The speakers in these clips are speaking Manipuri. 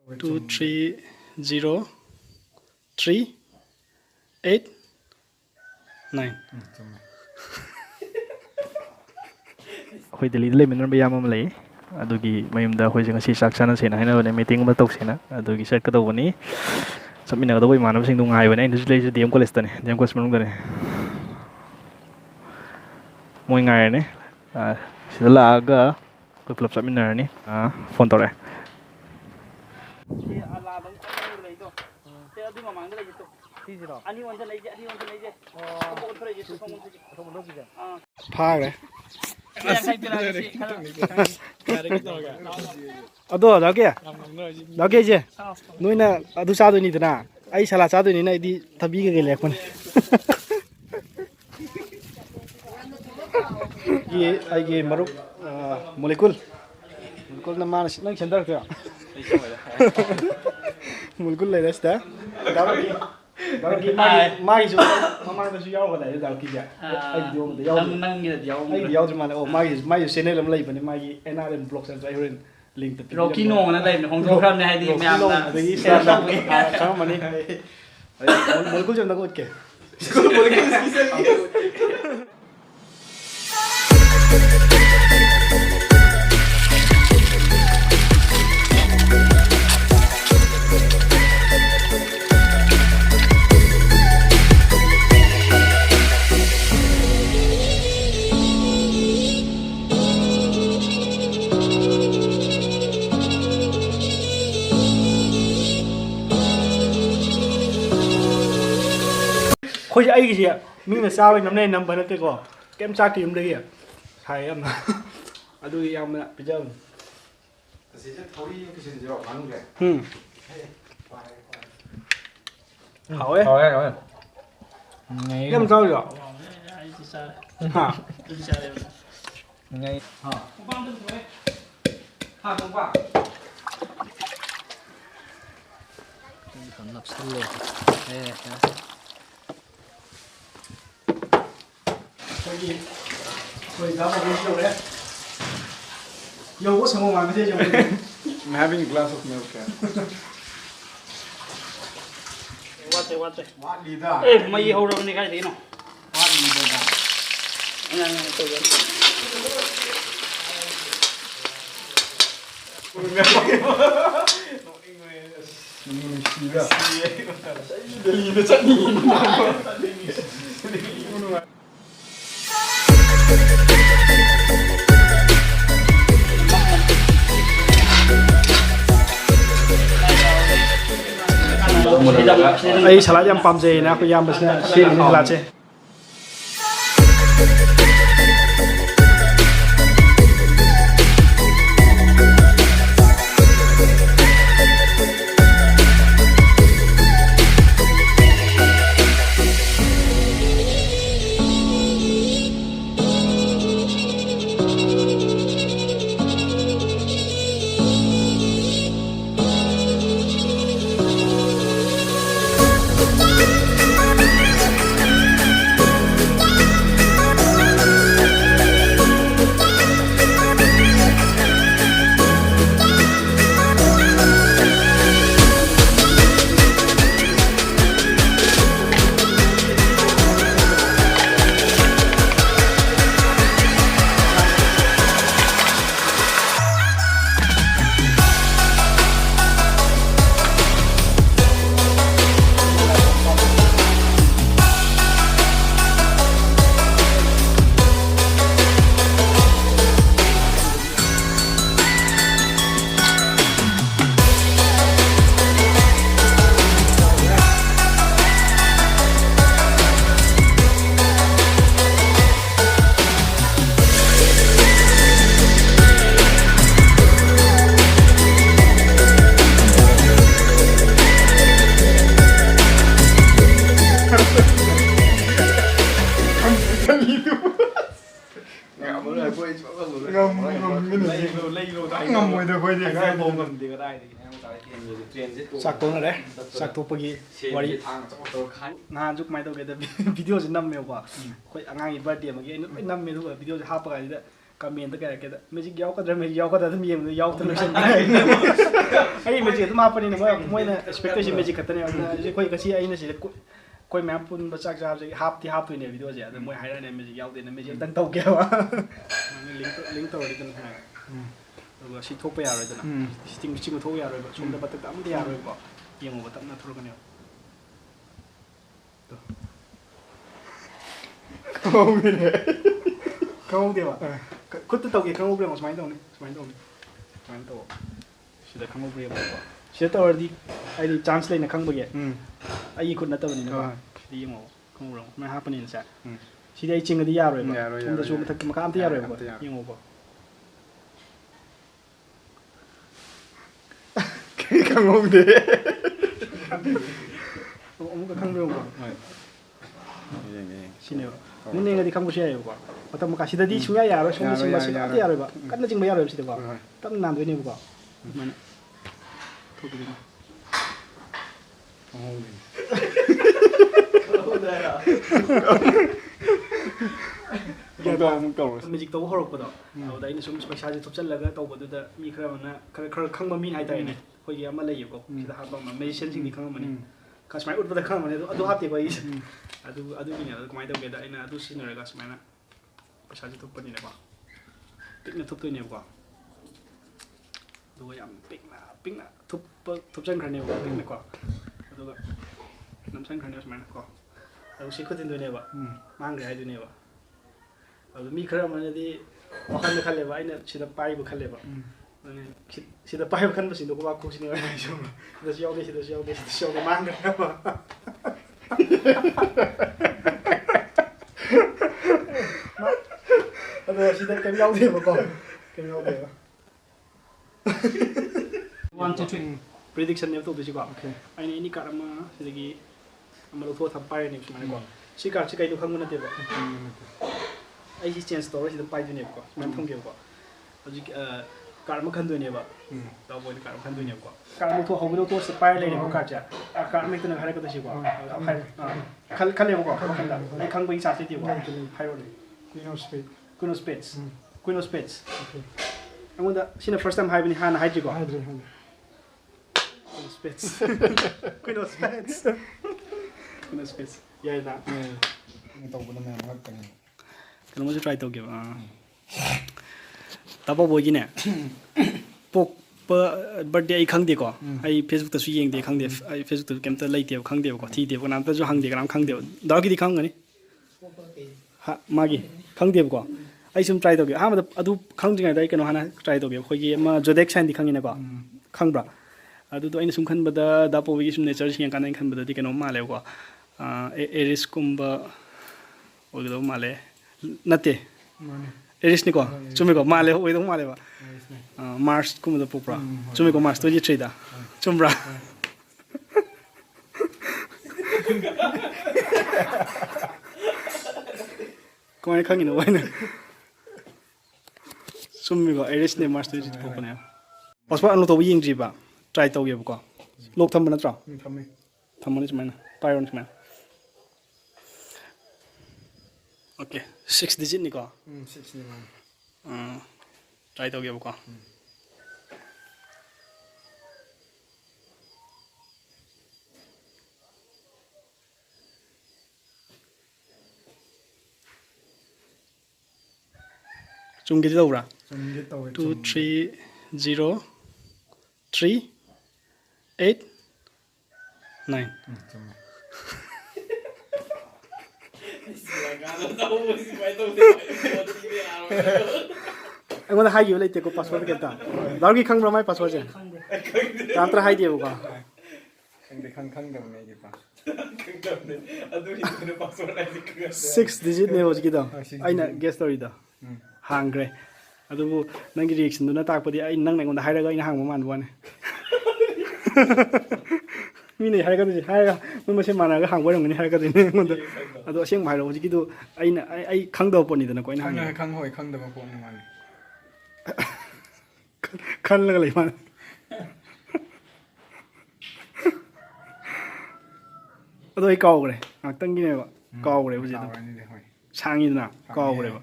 230389 ꯑꯩꯈꯣꯏ ꯗꯦꯜꯂꯤꯗ ꯂꯩꯃꯤꯟꯅꯔꯝꯕ ꯏꯌꯥꯝꯕ ꯑꯃ ꯂꯩ ꯑꯗꯨꯒꯤ ꯃꯌꯨꯝꯗ ꯑꯩꯈꯣꯏꯁꯦ ꯉꯁꯤ ꯆꯥꯛ ꯆꯥꯅꯁꯦꯅ ꯍꯥꯏꯅꯕꯅꯦ ꯃꯤꯇꯤꯡ ꯑꯃ ꯇꯧꯁꯦꯅ ꯑꯗꯨꯒꯤ ꯆꯠꯀꯗꯧꯕꯅꯤ ꯆꯠꯃꯤꯟꯅꯒꯗꯧꯕ ꯏꯃꯥꯟꯅꯕꯁꯤꯡꯗꯣ ꯉꯥꯏꯕꯅꯦ ꯑꯩꯅꯁꯨ ꯂꯩꯔꯤꯁꯦ ꯗꯤ ꯑꯦꯝ ꯀꯣꯂꯦꯖꯇꯅꯦ ꯗꯤ ꯑꯦꯝ ꯀꯣꯂꯦꯖ ꯃꯅꯨꯡꯗꯅꯦ ꯃꯣꯏ ꯉꯥꯏꯔꯅꯤ ꯁꯤꯗ ꯂꯥꯛꯑꯒ ꯑꯩꯈꯣꯏ ꯄꯨꯂꯞ ꯆꯠꯃꯤꯟꯅꯔꯅꯤ ꯐꯣꯟ ꯇꯧꯔꯛꯑꯦ ꯐꯥꯈ꯭ꯔꯦ ꯑꯗꯣ ꯂꯥꯛꯀꯦ ꯅꯣꯏꯅ ꯑꯗꯨ ꯆꯥꯗꯣꯏꯅꯤꯗꯅ ꯑꯩ ꯁꯂꯥꯗ ꯆꯥꯗꯣꯏꯅꯤꯅ ꯑꯩꯗꯤ ꯊꯕꯤ ꯀꯩꯀꯩ ꯂꯩꯔꯛꯄꯅꯦ ꯑꯩꯒꯤ ꯃꯔꯨꯞ ꯃꯣꯂꯤꯀꯨꯜꯅ ꯃꯥꯅ ꯅꯪ ꯁꯦꯟꯊꯔꯛꯇꯣꯏꯔꯣ ꯃꯣꯂꯤꯀꯨꯜ ꯂꯩꯔꯦ ꯁꯤꯗ ꯃꯥꯒꯤꯁꯨ ꯃꯃꯥꯡꯗꯁꯨ ꯌꯥꯎꯒꯗꯥꯏ ꯗꯥꯎꯀꯤꯁꯦ ꯑꯩ ꯚꯤꯗꯤꯑꯣ ꯌꯥꯎꯗ꯭ꯔꯤ ꯃꯥꯜꯂꯦ ꯑꯣ ꯃꯥꯒꯤꯁꯨ ꯆꯦꯅꯦꯜ ꯑꯃ ꯂꯩꯕꯅꯤ ꯃꯥꯒꯤ NRM ꯕ꯭ꯂꯣꯛ ꯆꯠꯄ ꯑꯩ ꯍꯣꯔꯦꯟ ꯂꯤꯡꯛꯇ ꯔꯣꯀꯤ ꯅꯣꯡꯅ ꯂꯩꯕꯅꯦ ꯍꯣꯡꯗꯣꯛꯈ꯭ꯔꯕꯅꯦ ꯍꯥꯏꯗꯤ ꯃꯌꯥꯝꯅ ꯑꯗꯒꯤ ꯈꯪꯉꯝꯃꯅꯤ ꯃꯣꯂꯤꯀꯨꯜꯁꯦ ꯑꯝꯇ ꯎꯠꯀꯦ ꯑꯩꯈꯣꯏꯁꯦ ꯑꯩꯒꯤꯁꯦ ꯃꯤꯅ ꯆꯥꯕꯩ ꯅꯝꯕ ꯅꯠꯇꯦꯀꯣ ꯀꯩꯝ ꯆꯥꯛꯇꯦ ꯌꯨꯝꯗꯒꯤ ꯍꯥꯏ ꯌꯥꯝꯅ ꯑꯗꯨꯒꯤ ꯌꯥꯝꯅ ꯄꯤꯖꯕꯅꯤ ꯍꯥꯎꯋꯦ ꯌꯥꯝ ꯆꯥꯎꯔꯤꯔꯣ I'm having a glass of milk. What? Hey, may hold on, guys. You know. ꯑꯩ ꯁꯂꯥꯗ ꯌꯥꯝ ꯄꯥꯝꯖꯩꯅ ꯑꯩꯈꯣꯏ ꯏꯌꯥꯝꯕꯁꯤꯅ ꯁꯦꯝꯃꯤꯅꯤ ꯁꯂꯥꯗꯁꯦ ꯆꯥꯛꯇꯣꯛꯅꯔꯦ ꯆꯥꯛꯇꯣꯛꯄꯒꯤ ꯋꯥꯔꯤ ꯅꯍꯥꯟꯁꯨ ꯀꯃꯥꯏꯅ ꯇꯧꯒꯦꯗ ꯚꯤꯗꯤꯑꯣꯁꯦ ꯅꯝꯃꯦꯕꯀꯣ ꯑꯩꯈꯣꯏ ꯑꯉꯥꯡꯒꯤ ꯕꯥꯔꯗꯦ ꯑꯃꯒꯤ ꯑꯩꯅ ꯂꯣꯏ ꯅꯝꯃꯦ ꯑꯗꯨꯒ ꯚꯤꯗꯤꯑꯣꯁꯦ ꯍꯥꯞꯄ ꯀꯥꯟꯁꯤꯗ ꯀꯃꯦꯟꯇ ꯀꯩ ꯍꯥꯏꯔꯛꯀꯦꯗ ꯃꯦꯖꯤꯛ ꯌꯥꯎꯒꯗ꯭ꯔꯥ ꯑꯗꯨꯝ ꯌꯦꯡꯕꯗ ꯌꯥꯎꯗꯅ ꯂꯣꯏꯁꯟꯕ ꯑꯩ ꯃꯦꯖꯤꯛ ꯑꯗꯨꯝ ꯍꯥꯞꯄꯅꯤꯅ ꯃꯣꯏꯅ ꯑꯦꯛꯁꯄꯦꯛ ꯇꯧꯔꯤꯁꯤ ꯃꯦꯖꯤꯛ ꯈꯛꯇꯅꯦ ꯑꯗꯨꯅ ꯑꯩꯈꯣꯏ ꯉꯁꯤ ꯑꯩꯅ ꯁꯤꯗ ꯑꯩꯈꯣꯏ ꯃꯌꯥꯝ ꯄꯨꯟꯕ ꯆꯥꯛ ꯆꯥꯕꯁꯦ ꯍꯥꯞꯇꯣꯏꯅꯦ ꯚꯤꯗꯤꯑꯣꯁꯦ ꯑꯗꯨ ꯃꯣꯏ ꯍꯥꯏꯔꯛꯑꯅꯦ ꯃꯦꯖꯤꯛ ꯌꯥꯎꯗꯦꯅ ꯃꯦꯖꯤꯛ ꯑꯝꯇꯪ ꯇꯧꯒꯦꯕ ꯂꯤꯡ ꯇꯧꯔꯗꯤ ꯑꯗꯨꯝ ꯁꯨꯃꯥꯏꯅ ꯑꯗꯨꯒ ꯁꯤ ꯊꯣꯛꯄ ꯌꯥꯔꯣꯏꯗꯅ ꯆꯤꯡꯕ ꯊꯣꯛꯄ ꯌꯥꯔꯣꯏꯕ ꯁꯣꯝꯗ ꯃꯊꯛꯇ ꯑꯝꯇ ꯌꯥꯔꯣꯏꯕꯀꯣ ꯌꯦꯡꯉꯨꯕ ꯇꯞꯅ ꯊꯣꯛꯂꯛꯀꯅꯦꯕ ꯈꯪꯍꯧꯗꯦꯕ ꯈꯨꯠꯇ ꯇꯧꯒꯦ ꯈꯪꯍꯧꯕ꯭ꯔꯦ ꯁꯨꯃꯥꯏꯅ ꯇꯧꯅꯤ ꯁꯨꯃꯥꯏꯅ ꯇꯧꯅꯤ ꯁꯨꯃꯥꯏꯅ ꯇꯧ sida khangbo breba sida tawrdi ai chance leina khangboge ai khut natabani na di mo khangro ma hapani sa sida ai chingadi yaroi ba tumda su mathak makam amta yaroi ba yemo ba khangbo de amuka khangbo ba sine mune ngadi khangbo se ayo ba matam ka sida di suya yaro sumda singba sida yaroi ba kanna jingba yaroi sida ba tam nan doi ne ba mana thokidi magic to horok pado awda ina sum paisa je thopchal laga tawbaduda mi khara mana khara khangba mi hai tai ne hoi ama lei ko sida ha ba magician sing ni khang mani kasmai ut bada khang mani adu hapte ko is adu ni adu kamai tawge da ina adu sinara ga smaina paisa je thopani ne ba tikna thoptoi ne ba do yam ping na thopchan khane ba ping ne ko adu ga namsan khane smaina ko adu si khutin do ne ba mang ga ai do ne ba adu mi khara man di wakhan na khale ba ina sida pai bu khale ba ani sida pai bu khan ba sin do ba ko sin ne ba so da si yoge sida si yoge mang ga ba adu sida kem yoge ba ko kem yoge ba 1 2 3 prediction ne to do si ko okay ai ni ka ma sidagi amalo tho tham pai ne sumai ko si ka si kai do khang na te ba ai si change story si pai do ne ko man thong ge ko aji car ma khan do ne ba da boy car ma khan do ne ko car mo tho ho bi to si pai le ne ko ka cha car me to na hare ko to si ko khal le ko khal da ai khang bai sa si ti ko hai ro ne queen of spades okay amunda sina first time hai bini hana hai ji ko spades queen of spades yeah da tàu của nó làm cái này cái nó try tàu kiểu tao bảo gì nè pok birthday ai khang đi ko ai Facebook ta suy yeng đi khang đi ai Facebook ta kem ta lấy tiêu khang đi ko thi đi ko nam ta jo hang đi cái nam khang đi đó cái đi khang cái ha magi khang đi ko ai sum try tàu kiểu ha mà adu khang đi ngay đây cái nó hana try tàu kiểu khoi gi ma zodiac sign đi khang ni ko khang bra adu to ai sum khan bada da po gi sum nature sing kan khan bada di cái nó ma le ko Aries kumba oido male nate Aries ni ko chumi ko male oido male ba Mars kumba popra chumi ko Mars to ji trade da chumbra ko ai khang ni no wai chumi ko Aries ne Mars to ji popra ne paspa anu to ying ji ba try to ge ko lok tham na tra tham ni chma na pyron chma okay 6 digit ni ko 6 ni man try to ge ko chung ge đâu ra 2 3 0 3 8 9 anh muốn hai kiểu lấy tiền của passport cái ta đó cái khăn rồi mấy passport chứ làm tra hai điều cả khăn đồng này gì pa 6 digit này hồi cái đó anh là guess story đó hàng rồi adubu nangi reaction duna takpadi ai nang nangon hairaga ina hangma man bone mine hairaga du hairaga mun mase managa hangbo rongni hairaga du ne ngonda adu aseng mai ro hojiki du ai khangdo poni dana ko ina hang khang hoi khang da ko ni man khan laga lai man adu ai kaw gre ak tang gi ne ba kaw gre hoji du sangi na kaw gre ba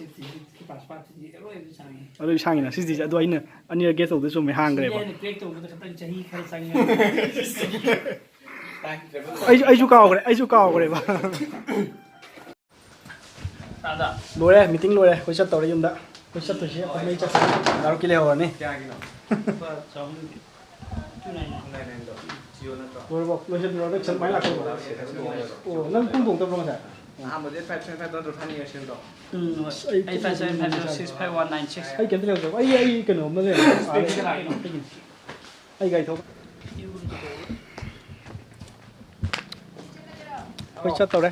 60 pass pass 60 aloi bi sangi ꯑꯗꯨ ꯁꯥꯡꯉꯤꯅ 60 ꯑꯗꯨ ꯑꯩꯅ ꯑꯅꯤꯔꯛ ꯒꯦꯁ ꯇꯧꯕꯗ ꯆꯨꯝꯃꯦ ꯍꯥꯡꯈ꯭ꯔꯦꯕ ꯌꯦꯅ ꯀ꯭ꯔꯦꯛ ꯇꯧꯕꯗ ꯈꯇꯪ ꯆꯍꯤ ꯈꯔ ꯆꯪꯉꯦ ꯑꯩꯁꯨ ꯀꯥꯎꯈ꯭ꯔꯦꯕ ꯇꯥꯗ ꯂꯣꯏꯔꯦ ꯃꯤꯇꯤꯡ ꯂꯣꯏꯔꯦ ꯑꯩꯈꯣꯏ ꯆꯠꯇꯧꯔꯦ ꯌꯨꯝꯗ ꯑꯩꯈꯣꯏ ꯆꯠꯇꯣꯏꯁꯤ ꯑꯩꯈꯣꯏ ꯃꯩ ꯆꯠꯁꯤ ꯗꯥꯔꯨꯛꯀꯤ ꯂꯩꯍꯧꯔꯅꯤ ꯂꯣꯏꯔꯕꯣ ꯂꯣꯏꯁꯤꯟꯕꯤꯔꯣ ꯁꯨꯃꯥꯏꯅ ꯂꯥꯛꯇꯧꯕ ꯑꯣ ꯅꯪ ꯄꯨꯡ ꯊꯣꯡꯗꯕ꯭ꯔꯣ ꯉꯁꯥꯏ ꯑꯍꯥꯟꯕꯗꯤ 575 ꯊꯥꯅꯤꯡꯉꯁꯤꯡꯗꯣ ꯑꯩ 575065196 ꯑꯩ ꯀꯩꯝꯇ ꯂꯩꯍꯧꯗꯕ ꯑꯩ ꯀꯩꯅꯣ ꯑꯃ ꯂꯩ ꯑꯩ ꯒꯥꯔꯤ ꯊꯧꯕ ꯑꯩꯈꯣꯏ ꯆꯠꯇꯧꯔꯦ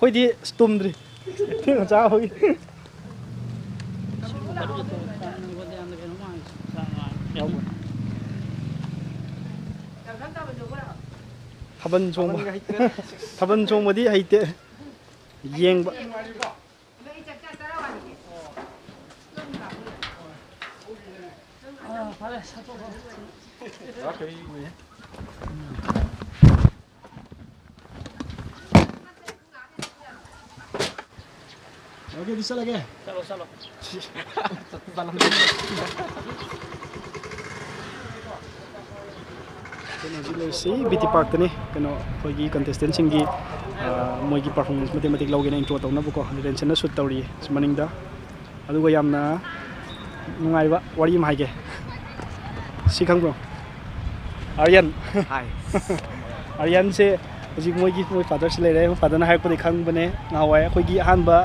ꯑꯩꯈꯣꯏꯗꯤ ꯇꯨꯝꯗ꯭ꯔꯤ ꯊꯦꯡꯅ ꯆꯥꯕꯒꯤ ꯊꯥꯕꯜ ꯆꯣꯡꯕꯗꯤ ꯍꯩꯇꯦ ꯌꯦꯡꯕ Oke, bisa lagi. Salo. ꯁꯤ ꯕꯤꯇꯤ ꯄꯥꯔꯛꯇꯅꯤ ꯀꯩꯅꯣ ꯑꯩꯈꯣꯏꯒꯤ ꯀꯟꯇꯦꯁꯇꯦꯟꯁꯤꯡꯒꯤ ꯃꯣꯏꯒꯤ ꯄꯔꯐꯣꯔꯃꯦꯟꯁ ꯃꯇꯦꯛ ꯂꯧꯒꯦꯅ ꯏꯟꯇ꯭ꯔꯣ ꯇꯧꯅꯕꯀꯣ ꯔꯦꯟꯁꯟꯅ ꯁꯨꯠ ꯇꯧꯔꯤꯌꯦ ꯃꯅꯤꯡꯗ ꯑꯗꯨꯒ ꯌꯥꯝꯅ ꯅꯨꯡꯉꯥꯏꯕ ꯋꯥꯔꯤ ꯑꯃ ꯍꯥꯏꯒꯦ ꯁꯤ ꯈꯪꯕ꯭ꯔꯣ ꯑꯥꯔꯌꯟ ꯑꯥꯔꯌꯟꯁꯦ ꯍꯧꯖꯤꯛ ꯃꯣꯏ ꯐꯥꯗꯔꯁꯤ ꯂꯩꯔꯦ ꯐꯥꯗꯔꯅ ꯍꯥꯏꯔꯛꯄꯗꯒꯤ ꯈꯪꯕꯅꯦ ꯅꯍꯥꯟꯋꯥꯏ ꯑꯩꯈꯣꯏꯒꯤ ꯑꯍꯥꯟꯕ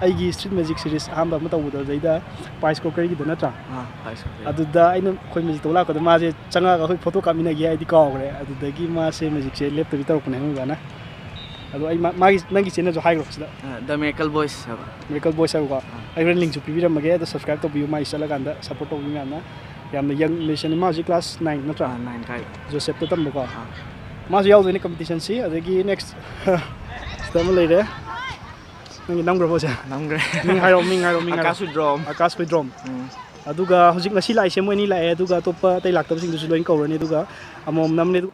ꯑꯩꯒꯤ ꯁ꯭ꯇ꯭ꯔꯤꯠ ꯃꯦꯖꯤꯛ ꯁꯤꯔꯤꯁ ꯑꯍꯥꯟꯕ ꯑꯃ ꯇꯧꯕꯗꯣ ꯑꯗꯩꯗ ꯄ꯭ꯔꯥꯏꯁ ꯀꯣꯀꯔꯒꯤꯗꯣ ꯅꯠꯇ꯭ꯔꯥ ꯑꯗꯨꯗ ꯑꯩꯅ ꯑꯩꯈꯣꯏ ꯃꯦꯖꯤꯛ ꯇꯧ ꯂꯥꯛꯄꯗ ꯃꯥꯁꯦ ꯆꯪꯉꯛꯑꯒ ꯑꯩꯈꯣꯏ ꯐꯣꯇꯣ ꯀꯥꯞꯃꯤꯟꯅꯒꯦ ꯍꯥꯏꯗꯤ ꯀꯥꯎꯈ꯭ꯔꯦ ꯑꯗꯨꯗꯒꯤ ꯃꯥꯁꯦ ꯃꯦꯖꯤꯛꯁꯦ ꯂꯦꯞꯇꯕꯤ ꯇꯧꯔꯛꯄꯅꯦ ꯍꯪꯕꯅ ꯑꯗꯣ ꯑꯩ ꯃꯥꯒꯤ ꯅꯪꯒꯤ ꯆꯦꯅꯦꯜꯁꯨ ꯍꯥꯏꯈ꯭ꯔꯣ ꯁꯤꯗ ꯗ ꯃꯤꯔꯦꯀꯜ ꯚꯣꯏꯁ ꯍꯥꯏꯕ ꯃꯤꯔꯦꯀꯜ ꯚꯣꯏꯁ ꯍꯥꯏꯕꯀꯣ ꯑꯩ ꯍꯣꯔꯦꯟ ꯂꯤꯡꯁꯨ ꯄꯤꯕꯤꯔꯝꯃꯒꯦ ꯑꯗꯣ ꯁꯕꯁꯀ꯭ꯔꯥꯏꯕ ꯇꯧꯕꯤꯌꯨ ꯃꯥꯒꯤ ꯆꯠꯂꯀꯥꯟꯗ ꯁꯞꯄꯣꯔꯠ ꯇꯧꯕꯤꯌꯨ ꯌꯥꯝꯅ ꯌꯪ ꯃꯦꯁꯟꯅꯤ ꯃꯥ ꯍꯧꯖꯤꯛ ꯀ꯭ꯂꯥꯁ 9 ꯅꯠꯇ꯭ꯔꯥ 9 ꯀꯥꯏ ꯖꯣꯁꯦꯞꯇ ꯇꯝꯕꯀꯣ ꯃꯥꯁꯨ ꯌꯥꯎꯗꯣꯏꯅꯦ ꯀꯝꯄꯤꯇꯤꯁꯟꯁꯤ ꯑꯗꯒꯤ ꯅꯦꯛꯁ ꯁꯤꯗ ꯑꯃ ꯂꯩꯔꯦ ꯅꯪꯒꯤ ꯅꯝꯈ꯭ꯔꯕꯣꯁꯦ ꯅꯝꯈ꯭ꯔꯦ ꯃꯤꯡ ꯍꯥꯏꯔꯣ ꯑꯀꯥꯁ ꯋꯤꯗ꯭ꯔꯣꯝ ꯑꯗꯨꯒ ꯍꯧꯖꯤꯛ ꯉꯁꯤ ꯂꯥꯛꯏꯁꯦ ꯃꯣꯏ ꯑꯅꯤ ꯂꯥꯛꯑꯦ ꯑꯗꯨꯒ ꯑꯇꯣꯞꯄ ꯑꯇꯩ ꯂꯥꯛꯇꯕꯁꯤꯡꯗꯨꯁꯨ ꯂꯣꯏꯅ ꯀꯧꯔꯅꯤ ꯑꯗꯨꯒ ꯑꯃꯃꯝ ꯅꯝꯅꯤ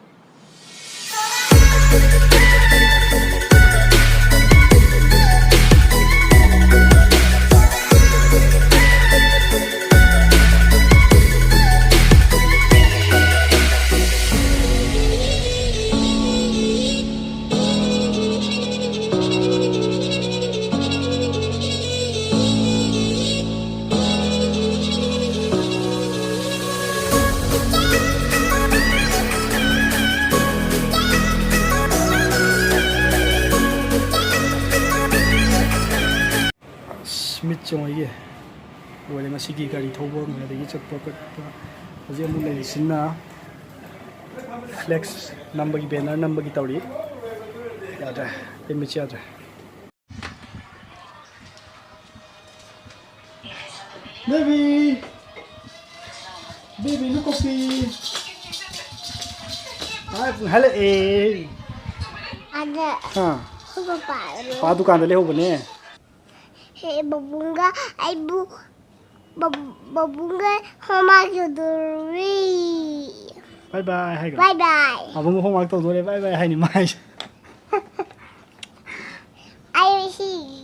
ꯃꯤꯠ ꯆꯣꯡꯉꯩꯒꯤ ꯂꯣꯏꯔꯦ ꯉꯁꯤꯒꯤ ꯒꯥꯔꯤ ꯊꯧꯕ ꯑꯗꯒꯤ ꯆꯠꯄ ꯈꯣꯠꯄ ꯍꯧꯖꯤꯛ ꯑꯃꯨꯛ ꯂꯩꯔꯤꯁꯤꯅ ꯐ꯭ꯂꯦꯛꯁ ꯅꯝꯕꯒꯤ ꯕꯦꯅꯔ ꯅꯝꯕꯒꯤ ꯇꯧꯔꯤ ꯌꯥꯗ꯭ꯔꯦ ꯑꯩ ꯃꯤꯠꯁꯦ ꯌꯥꯗ꯭ꯔꯦ Baby look coffee halaꯛꯑꯦ ꯄꯥ ꯗꯨꯀꯥꯟꯗ ꯂꯩꯍꯧꯕꯅꯦ ꯕꯕꯨꯡꯒ ꯑꯩꯕꯨ ꯕꯕꯨꯡꯒ ꯍꯣꯝꯋꯥꯔꯛ ꯇꯧꯗꯣꯔꯤ ꯕꯥꯏ ꯕꯥꯏ ꯍꯥꯏꯒ꯭ꯔꯣ ꯕꯥꯏ ꯕꯥꯏ ꯍꯣꯝꯋꯥꯔꯛ ꯇꯧꯗꯣꯔꯦ ꯕꯥꯏ ꯕꯥꯏ ꯍꯥꯏꯅꯤ ꯃꯥ ꯍꯥꯏꯁꯦ I see